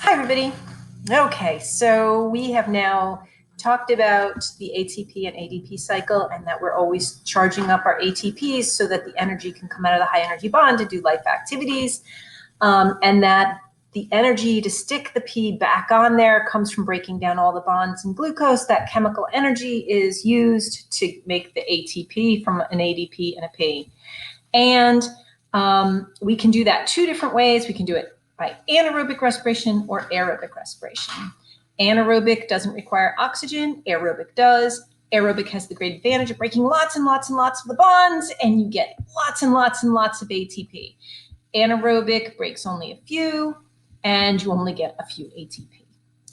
Hi, everybody. Okay, so we have now talked about the ATP and ADP cycle and that we're always charging up our ATPs so that the energy can come out of the high energy bond to do life activities, and that the energy to stick the P back on there comes from breaking down all the bonds in glucose. That chemical energy is used to make the ATP from an ADP and a P. And we can do that two different ways. We can do it by anaerobic respiration or aerobic respiration. Anaerobic doesn't require oxygen, aerobic does. Aerobic has the great advantage of breaking lots and lots and lots of the bonds, and you get lots and lots and lots of ATP. Anaerobic breaks only a few, and you only get a few ATP.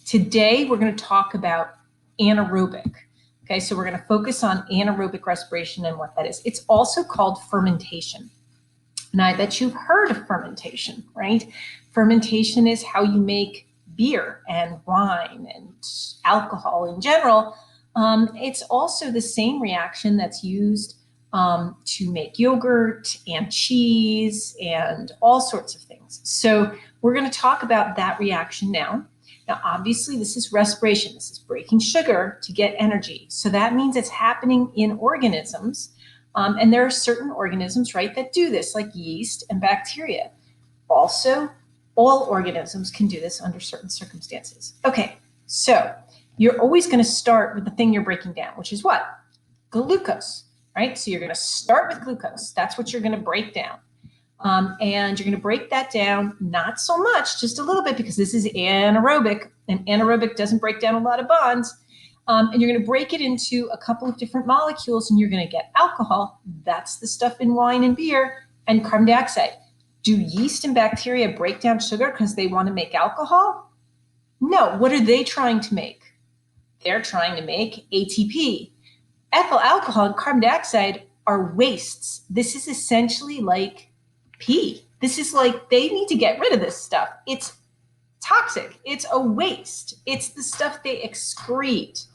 Today, we're going to talk about anaerobic. Okay, so we're going to focus on anaerobic respiration and what that is. It's also called fermentation. And I bet you've heard of fermentation, right? Fermentation is how you make beer and wine and alcohol in general. It's also the same reaction that's used to make yogurt and cheese and all sorts of things. So we're going to talk about that reaction now. Now, obviously, this is respiration. This is breaking sugar to get energy. So that means it's happening in organisms. And there are certain organisms, right, that do this, like yeast and bacteria. Also, all organisms can do this under certain circumstances. Okay, so you're always going to start with the thing you're breaking down, which is what? Glucose, right? So you're going to start with glucose. That's what you're going to break down. And you're going to break that down, not so much, just a little bit, because this is anaerobic, and anaerobic doesn't break down a lot of bonds. And you're going to break it into a couple of different molecules, and you're going to get alcohol. That's the stuff in wine and beer, and carbon dioxide. Do yeast and bacteria break down sugar because they want to make alcohol? No. What are they trying to make? They're trying to make ATP. Ethyl alcohol and carbon dioxide are wastes. This is essentially like pee. This is like they need to get rid of this stuff. It's toxic. It's a waste. It's the stuff they excrete.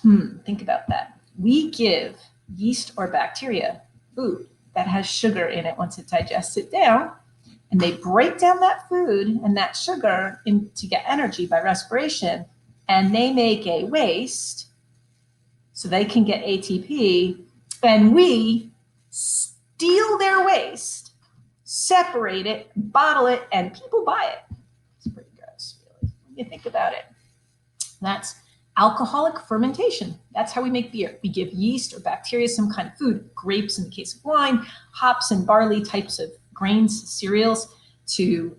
Think about that. We give yeast or bacteria food that has sugar in it once it digests it down, and they break down that food and that sugar to get energy by respiration, and they make a waste so they can get ATP, and we steal their waste, separate it, bottle it, and people buy it. It's pretty gross, really, when you think about it. That's alcoholic fermentation. That's how we make beer. We give yeast or bacteria some kind of food, grapes in the case of wine, hops and barley types of grains, cereals, to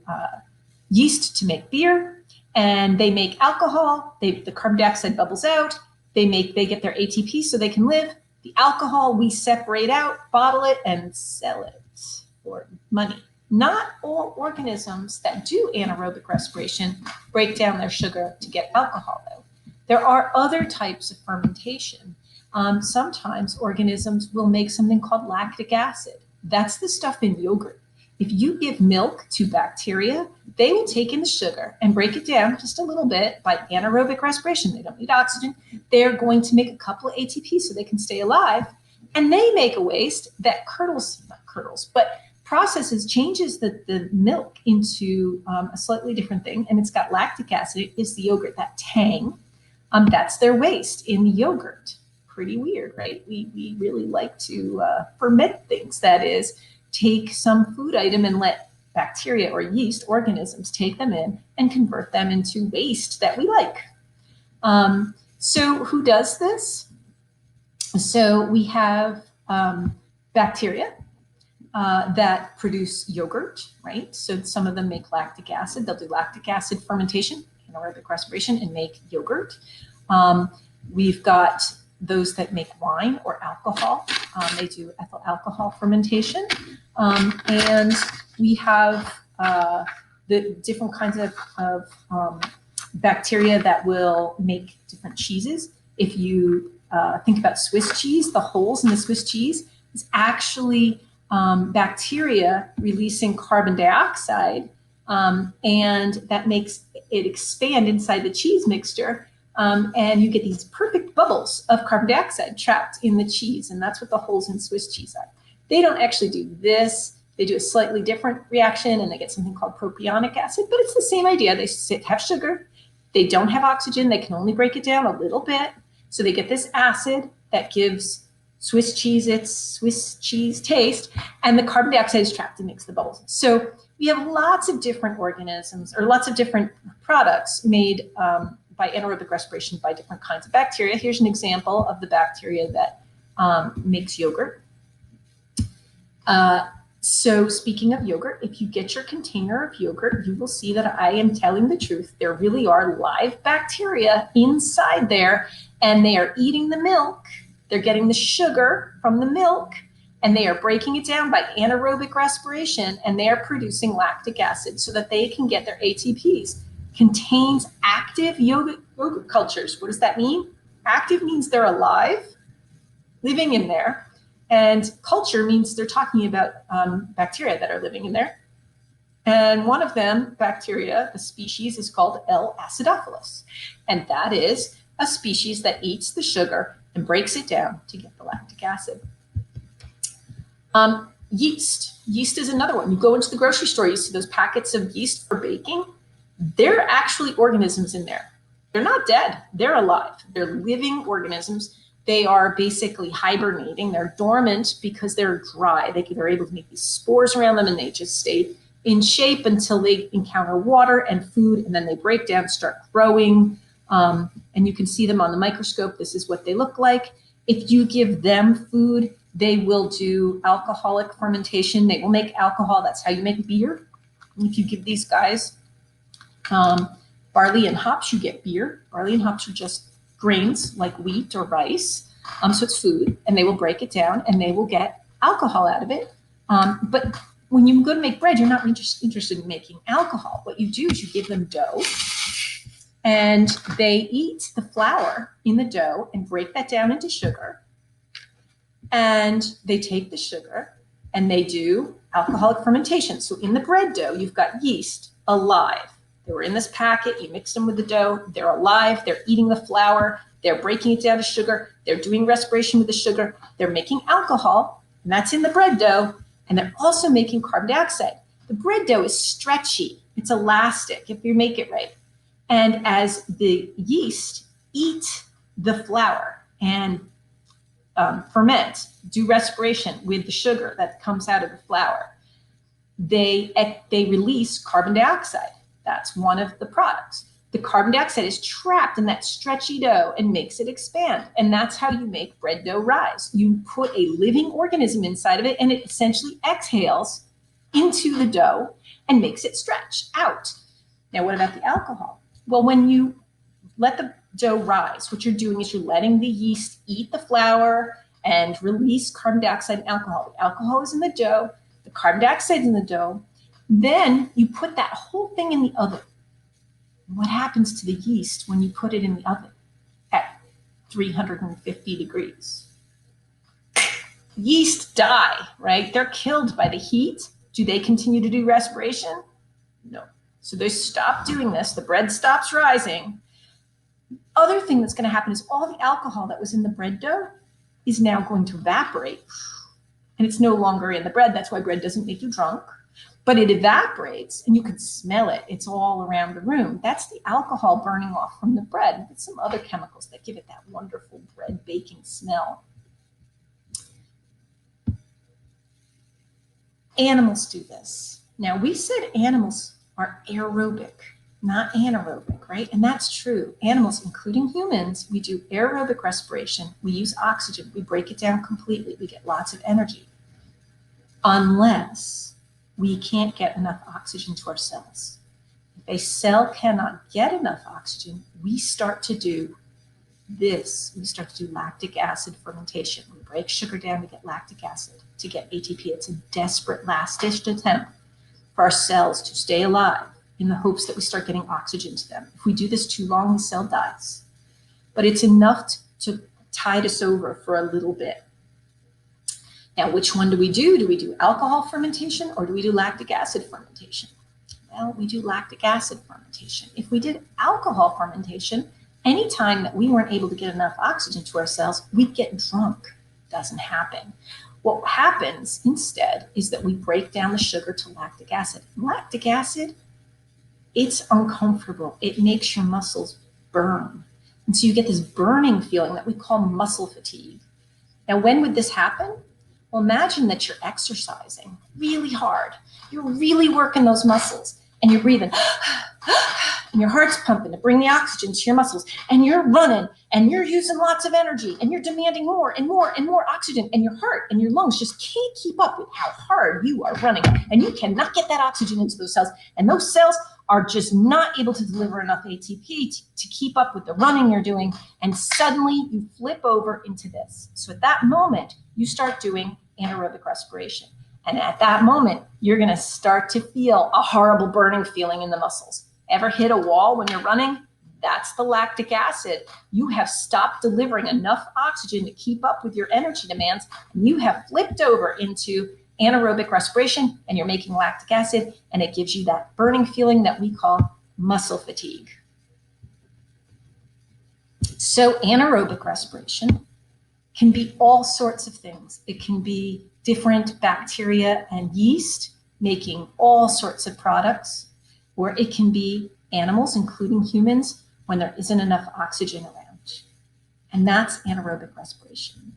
yeast to make beer, and they make alcohol. The carbon dioxide bubbles out. They get their ATP so they can live. The alcohol we separate out, bottle it, and sell it for money. Not all organisms that do anaerobic respiration break down their sugar to get alcohol, though. There are other types of fermentation. Sometimes organisms will make something called lactic acid. That's the stuff in yogurt. If you give milk to bacteria, they will take in the sugar and break it down just a little bit by anaerobic respiration. They don't need oxygen. They're going to make a couple of ATP so they can stay alive. And they make a waste that processes, changes the milk into a slightly different thing. And it's got lactic acid. It's the yogurt, that tang. That's their waste in the yogurt. Pretty weird, right? We really like to ferment things. That is, take some food item and let bacteria or yeast organisms take them in and convert them into waste that we like. So who does this? So we have bacteria that produce yogurt, right? So some of them make lactic acid. They'll do lactic acid fermentation, anaerobic respiration, and make yogurt. We've got those that make wine or alcohol. They do ethyl alcohol fermentation. And we have the different kinds of bacteria that will make different cheeses. If you think about Swiss cheese, the holes in the Swiss cheese is actually bacteria releasing carbon dioxide, and that makes it expand inside the cheese mixture. And you get these perfect bubbles of carbon dioxide trapped in the cheese, and that's what the holes in Swiss cheese are. They don't actually do this. They do a slightly different reaction and they get something called propionic acid, but it's the same idea. They have sugar. They don't have oxygen. They can only break it down a little bit. So they get this acid that gives Swiss cheese its Swiss cheese taste, and the carbon dioxide is trapped and makes the bubbles. So we have lots of different organisms or lots of different products made by anaerobic respiration by different kinds of bacteria. Here's an example of the bacteria that makes yogurt. So speaking of yogurt, if you get your container of yogurt, you will see that I am telling the truth. There really are live bacteria inside there, and they are eating the milk. They're getting the sugar from the milk, and they are breaking it down by anaerobic respiration, and they are producing lactic acid so that they can get their ATPs. Contains active yogurt cultures. What does that mean? Active means they're alive, living in there. And culture means they're talking about bacteria that are living in there. And one of them, bacteria, the species is called L. acidophilus. And that is a species that eats the sugar and breaks it down to get the lactic acid. Yeast. Yeast is another one. You go into the grocery store, you see those packets of yeast for baking. They're actually organisms in there. They're not dead. They're alive. They're living organisms. They are basically hibernating. They're dormant because they're dry. They're able to make these spores around them, and they just stay in shape until they encounter water and food, and then they break down, start growing. And you can see them on the microscope. This is what they look like. If you give them food, they will do alcoholic fermentation. They will make alcohol. That's how you make beer. And if you give these guys barley and hops, you get beer. Barley and hops are just grains like wheat or rice. So it's food, and they will break it down and they will get alcohol out of it. But when you go to make bread, you're not interested in making alcohol. What you do is you give them dough, and they eat the flour in the dough and break that down into sugar. And they take the sugar and they do alcoholic fermentation. So in the bread dough, you've got yeast alive. They were in this packet, you mix them with the dough, they're alive, they're eating the flour, they're breaking it down to sugar, they're doing respiration with the sugar, they're making alcohol, and that's in the bread dough, and they're also making carbon dioxide. The bread dough is stretchy, it's elastic if you make it right. And as the yeast eat the flour and ferment, do respiration with the sugar that comes out of the flour, they release carbon dioxide. That's one of the products. The carbon dioxide is trapped in that stretchy dough and makes it expand. And that's how you make bread dough rise. You put a living organism inside of it, and it essentially exhales into the dough and makes it stretch out. Now, what about the alcohol? Well, when you let the dough rise, what you're doing is you're letting the yeast eat the flour and release carbon dioxide and alcohol. The alcohol is in the dough, the carbon dioxide is in the dough. Then you put that whole thing in the oven. What happens to the yeast when you put it in the oven at 350 degrees? Yeast die, right? They're killed by the heat. Do they continue to do respiration? No. So they stop doing this. The bread stops rising. Other thing that's going to happen is all the alcohol that was in the bread dough is now going to evaporate. And it's no longer in the bread. That's why bread doesn't make you drunk. But it evaporates and you can smell it. It's all around the room. That's the alcohol burning off from the bread with some other chemicals that give it that wonderful bread baking smell. Animals do this. Now, we said animals are aerobic, not anaerobic, right? And that's true. Animals, including humans, we do aerobic respiration. We use oxygen. We break it down completely. We get lots of energy. Unless we can't get enough oxygen to our cells. If a cell cannot get enough oxygen, we start to do this. We start to do lactic acid fermentation. We break sugar down to get lactic acid, to get ATP. It's a desperate last-ditch attempt for our cells to stay alive in the hopes that we start getting oxygen to them. If we do this too long, the cell dies. But it's enough to tide us over for a little bit. Now, which one do we do? Do we do alcohol fermentation or do we do lactic acid fermentation? Well, we do lactic acid fermentation. If we did alcohol fermentation, anytime that we weren't able to get enough oxygen to our cells, we'd get drunk. Doesn't happen. What happens instead is that we break down the sugar to lactic acid. Lactic acid, it's uncomfortable. It makes your muscles burn. And so you get this burning feeling that we call muscle fatigue. Now, when would this happen? Well, imagine that you're exercising really hard. You're really working those muscles and you're breathing and your heart's pumping to bring the oxygen to your muscles, and you're running and you're using lots of energy and you're demanding more and more and more oxygen, and your heart and your lungs just can't keep up with how hard you are running, and you cannot get that oxygen into those cells, and those cells are just not able to deliver enough ATP to keep up with the running you're doing, and suddenly you flip over into this. So at that moment, you start doing anaerobic respiration. And at that moment, you're going to start to feel a horrible burning feeling in the muscles. Ever hit a wall when you're running? That's the lactic acid. You have stopped delivering enough oxygen to keep up with your energy demands, and you have flipped over into anaerobic respiration, and you're making lactic acid, and it gives you that burning feeling that we call muscle fatigue. So anaerobic respiration can be all sorts of things. It can be different bacteria and yeast making all sorts of products, or it can be animals, including humans, when there isn't enough oxygen around. And that's anaerobic respiration.